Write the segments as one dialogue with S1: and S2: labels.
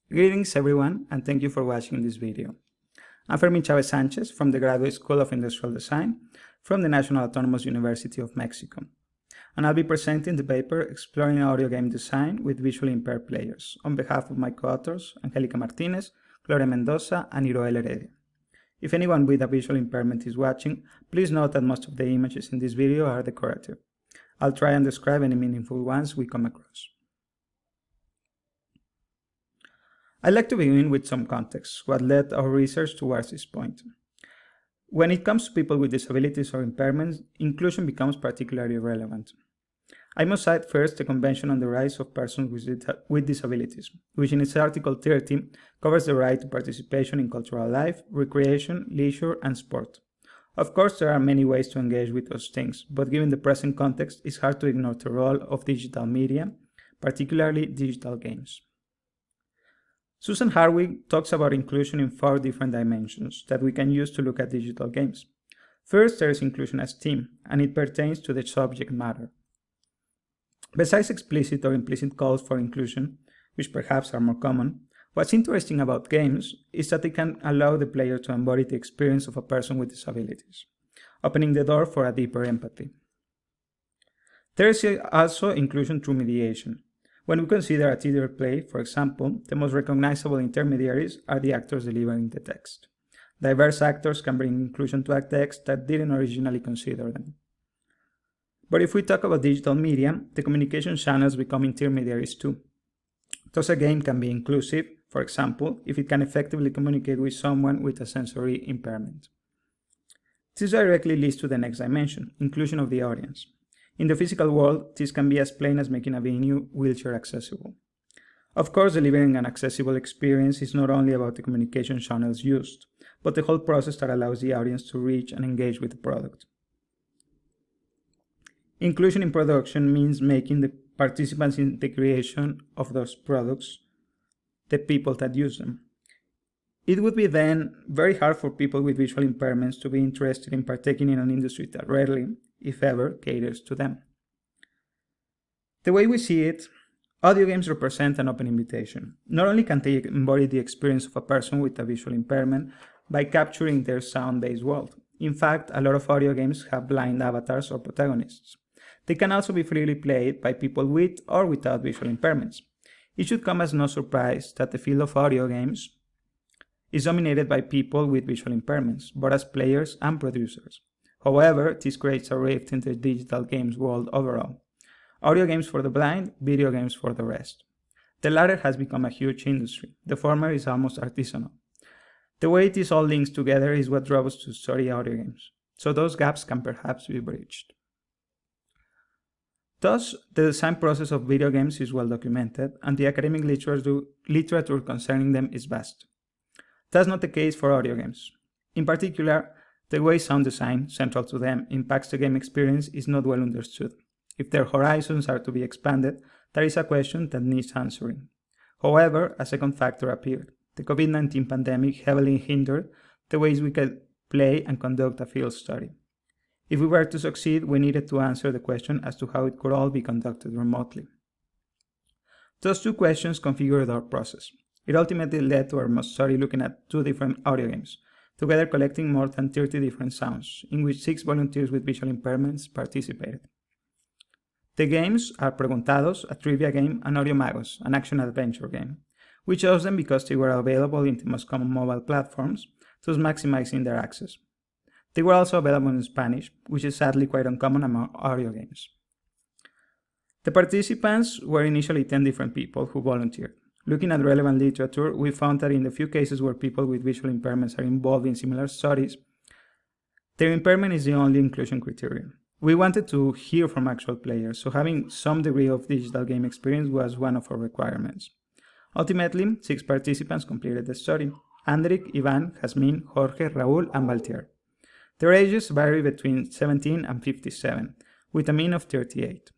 S1: Greetings everyone, and thank you for watching this video. I'm Fermin Chavez Sanchez from the Graduate School of Industrial Design from the National Autonomous University of Mexico, and I'll be presenting the paper Exploring Audio Game Design with Visually Impaired Players on behalf of my co-authors Angelica Martinez, Gloria Mendoza, and Iroel Heredia. If anyone with a visual impairment is watching, please note that most of the images in this video are decorative. I'll try and describe any meaningful ones we come across. I'd like to begin with some context, what led our research towards this point. When it comes to people with disabilities or impairments, inclusion becomes particularly relevant. I must cite first the Convention on the Rights of Persons with Disabilities, which in its Article 30 covers the right to participation in cultural life, recreation, leisure, and sport. Of course, there are many ways to engage with those things, but given the present context, it's hard to ignore the role of digital media, particularly digital games. Susan Harwig talks about inclusion in 4 different dimensions that we can use to look at digital games. First, there is inclusion as theme, and it pertains to the subject matter. Besides explicit or implicit calls for inclusion, which perhaps are more common, what's interesting about games is that they can allow the player to embody the experience of a person with disabilities, opening the door for a deeper empathy. There is also inclusion through mediation. When we consider a theater play, for example, the most recognizable intermediaries are the actors delivering the text. Diverse actors can bring inclusion to a text that didn't originally consider them. But if we talk about digital media, the communication channels become intermediaries too. Thus a game can be inclusive, for example, if it can effectively communicate with someone with a sensory impairment. This directly leads to the next dimension, inclusion of the audience. In the physical world, this can be as plain as making a venue wheelchair accessible. Of course, delivering an accessible experience is not only about the communication channels used, but the whole process that allows the audience to reach and engage with the product. Inclusion in production means making the participants in the creation of those products the people that use them. It would be then very hard for people with visual impairments to be interested in partaking in an industry that rarely, if ever, caters to them. The way we see it, audio games represent an open invitation. Not only can they embody the experience of a person with a visual impairment by capturing their sound-based world. In fact, a lot of audio games have blind avatars or protagonists. They can also be freely played by people with or without visual impairments. It should come as no surprise that the field of audio games is dominated by people with visual impairments, both as players and producers. However, this creates a rift in the digital games world overall. Audio games for the blind, video games for the rest. The latter has become a huge industry. The former is almost artisanal. The way this all links together is what drove us to study audio games, so those gaps can perhaps be bridged. Thus, the design process of video games is well documented, and the academic literature concerning them is vast. That's not the case for audio games. In particular, the way sound design, central to them, impacts the game experience is not well understood. If their horizons are to be expanded, that is a question that needs answering. However, a second factor appeared. The COVID-19 pandemic heavily hindered the ways we could play and conduct a field study. If we were to succeed, we needed to answer the question as to how it could all be conducted remotely. Those 2 questions configured our process. It ultimately led to our study looking at 2 different audio games, together collecting more than 30 different sounds, in which 6 volunteers with visual impairments participated. The games are Preguntados, a trivia game, and Audio Magos, an action-adventure game. We chose them because they were available in the most common mobile platforms, thus maximizing their access. They were also available in Spanish, which is sadly quite uncommon among audio games. The participants were initially 10 different people who volunteered. Looking at relevant literature, we found that in the few cases where people with visual impairments are involved in similar studies, their impairment is the only inclusion criterion. We wanted to hear from actual players, so having some degree of digital game experience was one of our requirements. Ultimately, 6 participants completed the study: Andrik, Ivan, Jasmine, Jorge, Raúl, and Valtier. Their ages vary between 17 and 57, with a mean of 38.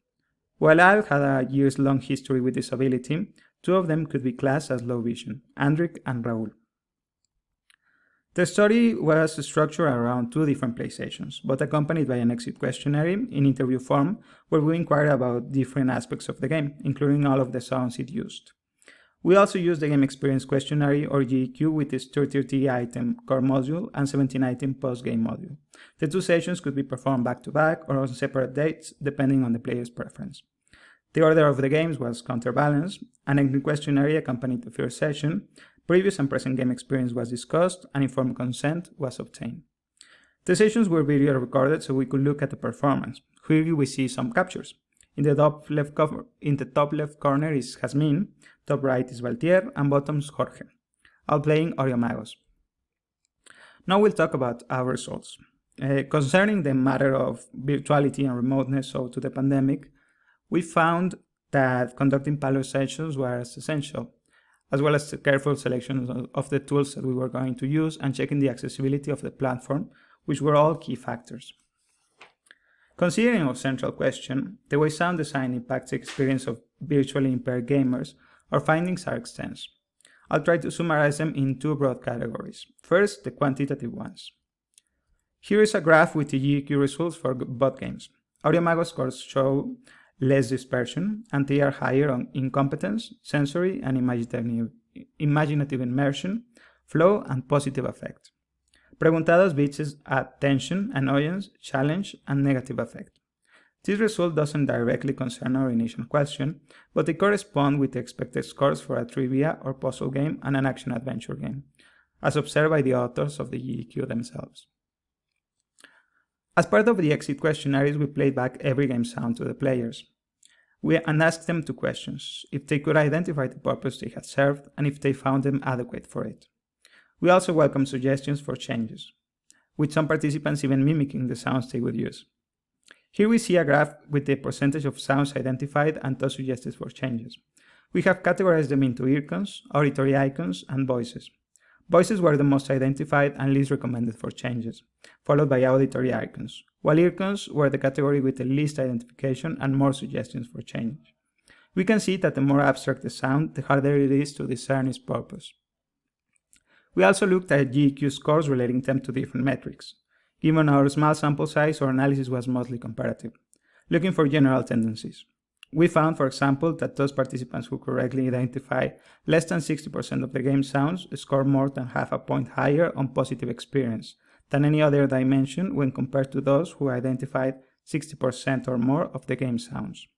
S1: While all had a years-long history with disability, 2 of them could be classed as low vision, Andrik and Raúl. The study was structured around 2 different play sessions, both accompanied by an exit questionnaire in interview form, where we inquired about different aspects of the game, including all of the sounds it used. We also use the Game Experience Questionnaire or GEQ with its 30 item core module and 17 item post-game module. The two sessions could be performed back-to-back or on separate dates depending on the player's preference. The order of the games was counterbalanced, an entry questionnaire accompanied the first session, previous and present game experience was discussed, and informed consent was obtained. The sessions were video recorded so we could look at the performance. Here we see some captures. In the top left corner is Jasmine, top right is Valtier, and bottom is Jorge, all playing Audiomagos. Now we'll talk about our results. Concerning the matter of virtuality and remoteness owed to the pandemic, we found that conducting pilot sessions was essential, as well as the careful selection of the tools that we were going to use and checking the accessibility of the platform, which were all key factors. Considering our central question, the way sound design impacts the experience of virtually impaired gamers, our findings are extensive. I'll try to summarize them in two broad categories. First, the quantitative ones. Here is a graph with the GEQ results for both games. Audiomagos scores show less dispersion, and they are higher on incompetence, sensory and imaginative immersion, flow, and positive affect. Preguntados beats at tension, annoyance, challenge, and negative affect. This result doesn't directly concern our initial question, but they correspond with the expected scores for a trivia or puzzle game and an action-adventure game, as observed by the authors of the GEQ themselves. As part of the exit questionnaires, we played back every game sound to the players. And asked them two questions: if they could identify the purpose they had served, and if they found them adequate for it. We also welcomed suggestions for changes, with some participants even mimicking the sounds they would use. Here we see a graph with the percentage of sounds identified and thus suggested for changes. We have categorized them into icons, auditory icons, and voices. Voices were the most identified and least recommended for changes, followed by auditory icons, while icons were the category with the least identification and more suggestions for change. We can see that the more abstract the sound, the harder it is to discern its purpose. We also looked at GEQ scores relating them to different metrics. Given our small sample size, our analysis was mostly comparative, looking for general tendencies. We found, for example, that those participants who correctly identify less than 60% of the game sounds score more than half a point higher on positive experience than any other dimension when compared to those who identified 60% or more of the game sounds.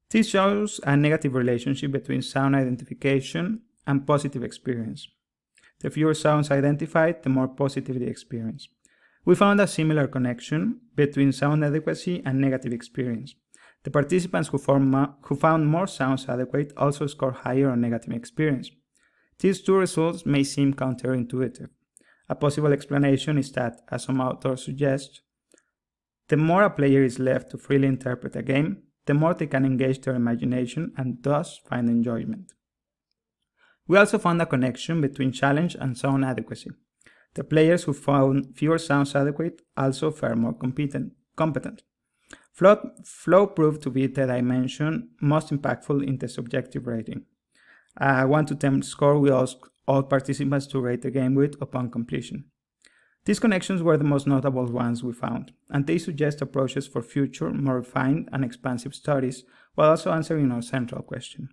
S1: This shows a negative relationship between sound identification and positive experience. The fewer sounds identified, the more positive the experience. We found a similar connection between sound adequacy and negative experience. The participants who found more sounds adequate also scored higher on negative experience. These two results may seem counterintuitive. A possible explanation is that, as some authors suggest, the more a player is left to freely interpret a game, the more they can engage their imagination and thus find enjoyment. We also found a connection between challenge and sound adequacy. The players who found fewer sounds adequate also fare more competent. Flow proved to be the dimension most impactful in the subjective rating. A 1 to 10 score we asked all participants to rate the game with upon completion. These connections were the most notable ones we found, and they suggest approaches for future, more refined and expansive studies while also answering our central question.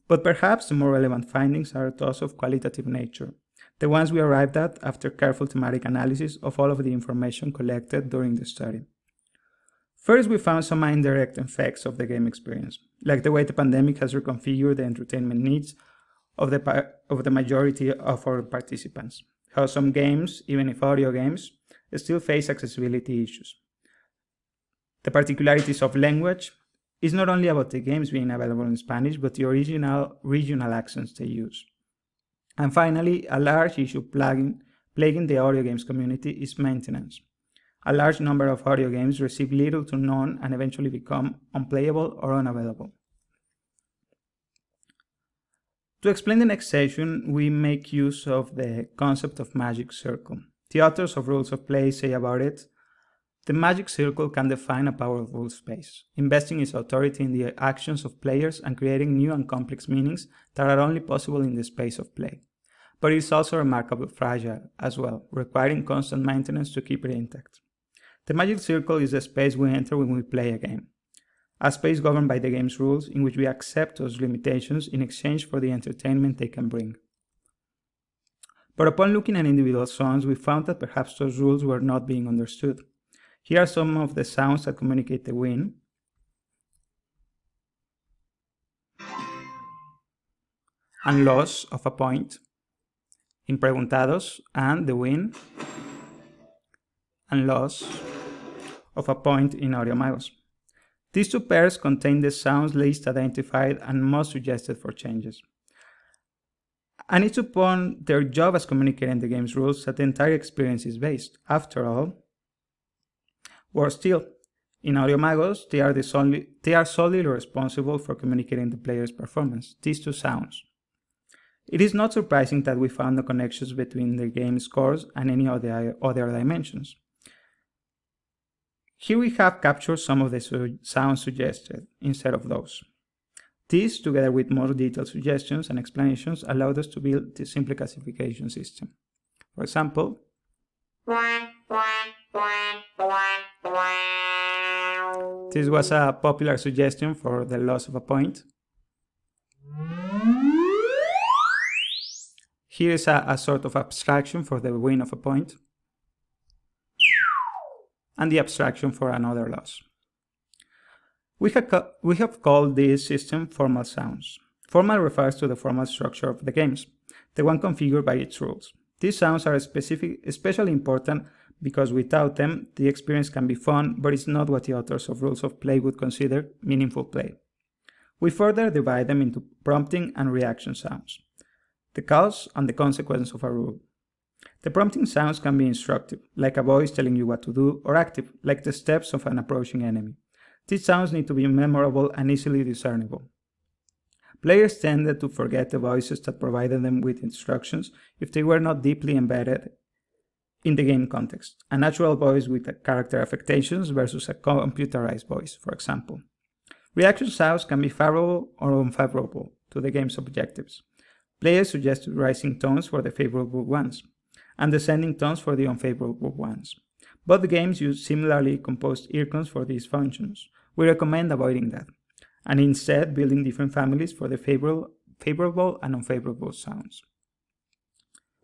S1: But perhaps the more relevant findings are those of qualitative nature, the ones we arrived at after careful thematic analysis of all of the information collected during the study. First, we found some indirect effects of the game experience, like the way the pandemic has reconfigured the entertainment needs of the majority of our participants, how some games, even if audio games, still face accessibility issues. The particularities of language is not only about the games being available in Spanish, but the original regional accents they use. And finally, a large issue plaguing the audio games community is maintenance. A large number of audio games receive little to none and eventually become unplayable or unavailable. To explain the next session, we make use of the concept of magic circle. The authors of Rules of Play say about it, the magic circle can define a powerful space, investing its authority in the actions of players and creating new and complex meanings that are only possible in the space of play. But it is also remarkably fragile as well, requiring constant maintenance to keep it intact. The magic circle is the space we enter when we play a game. a space governed by the game's rules in which we accept those limitations in exchange for the entertainment they can bring. But upon looking at individual songs, we found that perhaps those rules were not being understood. Here are some of the sounds that communicate the win and loss of a point in Preguntados, and the win and loss of a point in Audiomagos. These two pairs contain the sounds least identified and most suggested for changes. And it's upon their job as communicating the game's rules that the entire experience is based. After all, worse still, in Audiomagos, they are solely responsible for communicating the player's performance, these two sounds. It is not surprising that we found no connections between the game's scores and any of the other dimensions. Here we have captured some of the sounds suggested instead of those. This, together with more detailed suggestions and explanations, allowed us to build this simple classification system. For example, this was a popular suggestion for the loss of a point. Here is a sort of abstraction for the win of a point, and the abstraction for another loss. We have called this system formal sounds. Formal refers to the formal structure of the games, the one configured by its rules. These sounds are especially important because without them, the experience can be fun, but it's not what the authors of rules of play would consider meaningful play. We further divide them into prompting and reaction sounds, the cause and the consequence of a rule. The prompting sounds can be instructive, like a voice telling you what to do, or active, like the steps of an approaching enemy. These sounds need to be memorable and easily discernible. Players tended to forget the voices that provided them with instructions if they were not deeply embedded in the game context, a natural voice with character affectations versus a computerized voice, for example. Reaction sounds can be favorable or unfavorable to the game's objectives. Players suggested rising tones for the favorable ones, and descending tones for the unfavorable ones. Both games use similarly composed earcones for these functions. We recommend avoiding that, and instead building different families for the favorable and unfavorable sounds.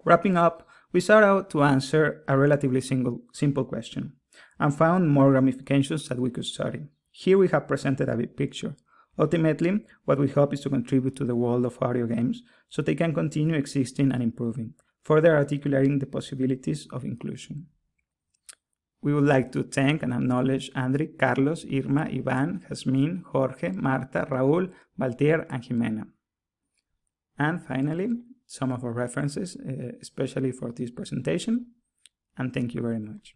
S1: Wrapping up, we set out to answer a relatively simple question, and found more ramifications that we could study. Here we have presented a big picture. Ultimately, what we hope is to contribute to the world of audio games so they can continue existing and improving, further articulating the possibilities of inclusion. We would like to thank and acknowledge Andri, Carlos, Irma, Ivan, Jasmine, Jorge, Marta, Raúl, Valtier, and Jimena. And finally, some of our references, especially for this presentation, and thank you very much.